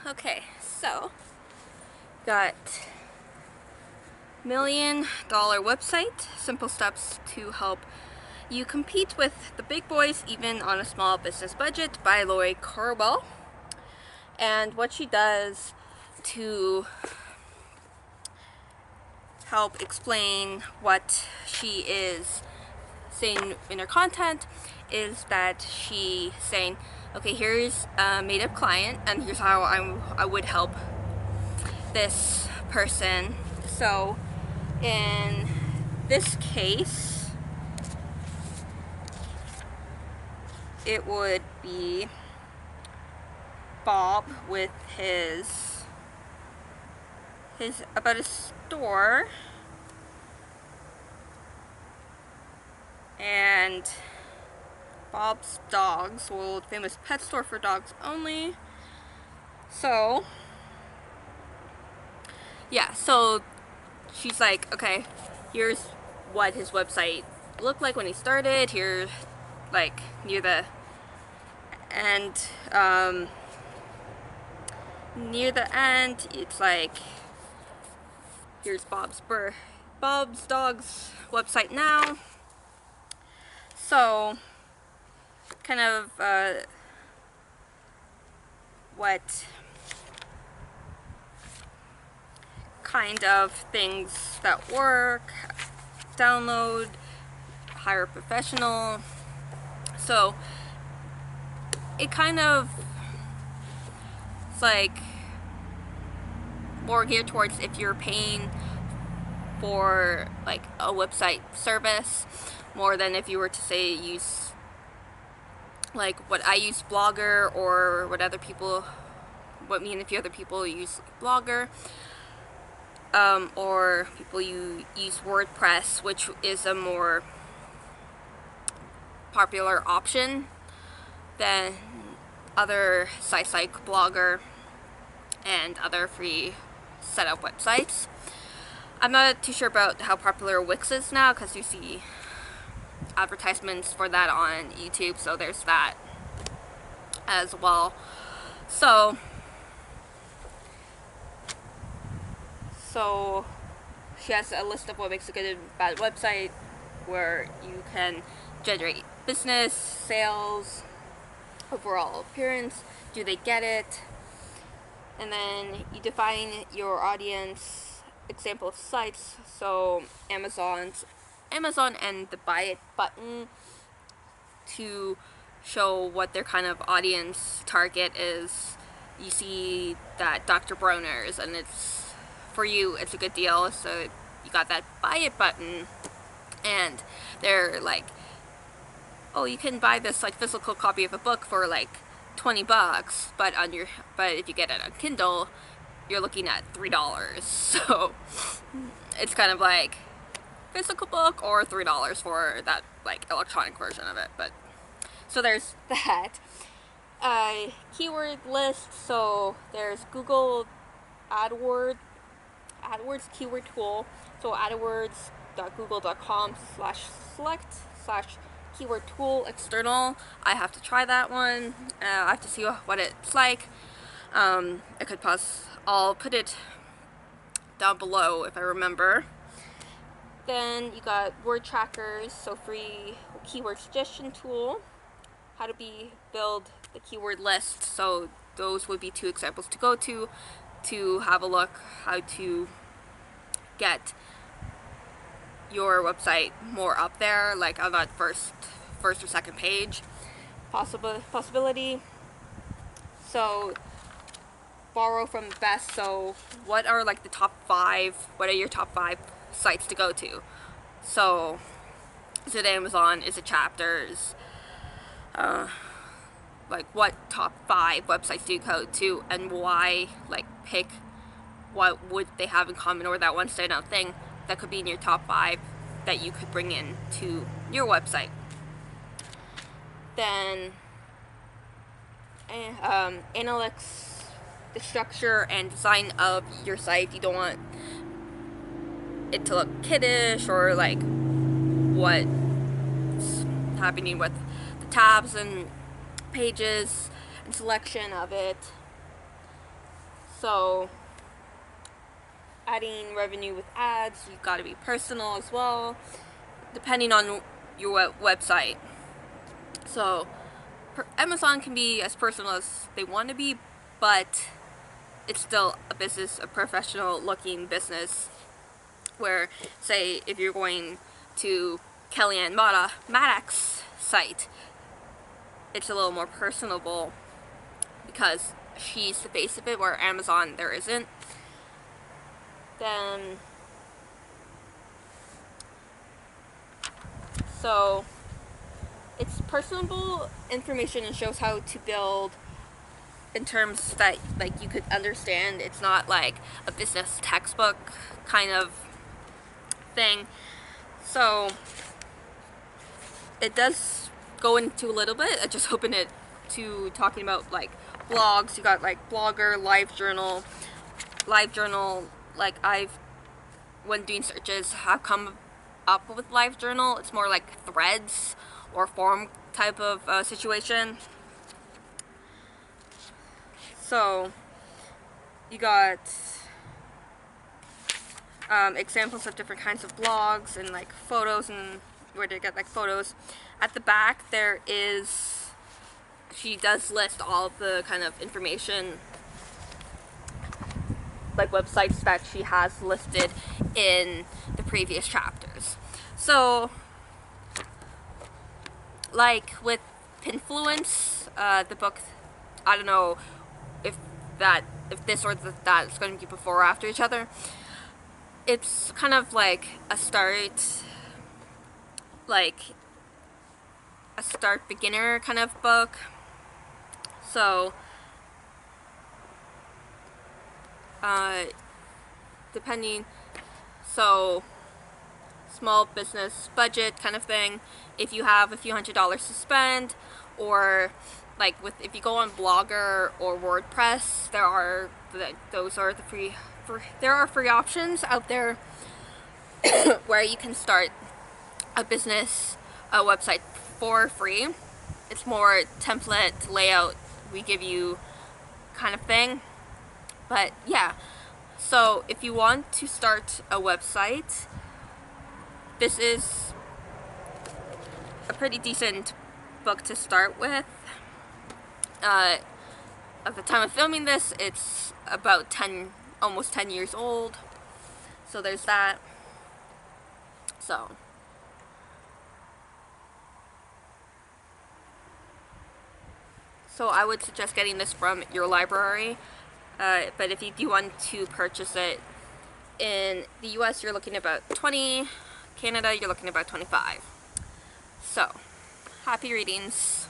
Okay, so got $1 million website, simple steps to help you compete with the big boys even on a small business budget by Lori Corbell. And what she does to help explain what she is saying in her content is that she saying, okay, here's a made up client and here's how I would help this person. So in this case, it would be Bob with his about a store, and Bob's Dogs, world famous pet store for dogs only. So yeah, so she's like, okay, here's what his website looked like when he started. Here, like near the end, it's like, here's Bob's Dogs website now. So kind of what kind of things that work, download, hire a professional. So it kind of, it's like more geared towards if you're paying for like a website service more than if you were to say use like what I use, Blogger, or what me and a few other people use, Blogger, or people use WordPress, which is a more popular option than other sites like Blogger and other free setup websites. I'm not too sure about how popular Wix is now because you see advertisements for that on YouTube, so there's that as well. So she has a list of what makes a good and bad website, where you can generate business, sales, overall appearance, do they get it, and then you define your audience, example sites, so Amazon and the buy it button to show what their kind of audience target is. You see that Dr. Bronner's, and it's for you, it's a good deal, so you got that buy it button, and they're like, oh, you can buy this like physical copy of a book for like $20, but if you get it on Kindle, you're looking at $3. So it's kind of like physical book or $3 for that like electronic version of it. But so there's that. Keyword list, so there's Google AdWords keyword tool, so adwords.google.com/select/keyword tool external. I have to try that one. I have to see what it's like. I'll put it down below if I remember. Then you got word trackers, so free keyword suggestion tool, how to build the keyword list, so those would be two examples to go to have a look how to get your website more up there, like on that first or second page possibility. So borrow from the best, so what are like the top 5, what are your top 5 sites to go to? So is it Amazon, is it Chapters, like what top 5 websites do you go to and why, like pick what would they have in common, or that one standout thing that could be in your top 5 that you could bring in to your website. Then analytics, the structure and design of your site. You don't want it to look kiddish or like what's happening with the tabs and pages and selection of it. So adding revenue with ads, you've got to be personal as well, depending on your website. So Amazon can be as personal as they want to be, but it's still a business, a professional looking business, where, say, if you're going to Kellyanne Maddox's site, it's a little more personable because she's the face of it, where Amazon there isn't. Then, so it's personable information and shows how to build in terms that like you could understand. It's not like a business textbook kind of thing. So it does go into a little bit. I just opened it to talking about like blogs. You got like Blogger, LiveJournal. Like when doing searches, have come up with LiveJournal. It's more like threads or forum type of situation. So you got examples of different kinds of blogs and like photos, and where to get like photos. At the back there is, she does list all of the kind of information, like websites that she has listed in the previous chapters. So like with Pinfluence, the book, I don't know if this or that is going to be before or after each other. It's kind of like a start beginner kind of book. So so small business budget kind of thing. If you have a few $100s to spend, or like if you go on Blogger or WordPress, there are free options out there where you can start a business website for free. It's more template layout we give you kind of thing. But yeah, so if you want to start a website, this is a pretty decent book to start with. At the time of filming this, it's about almost 10 years old. So there's that. So I would suggest getting this from your library. But if you do want to purchase it in the US, you're looking at about $20. Canada, you're looking at about $25. So, happy readings.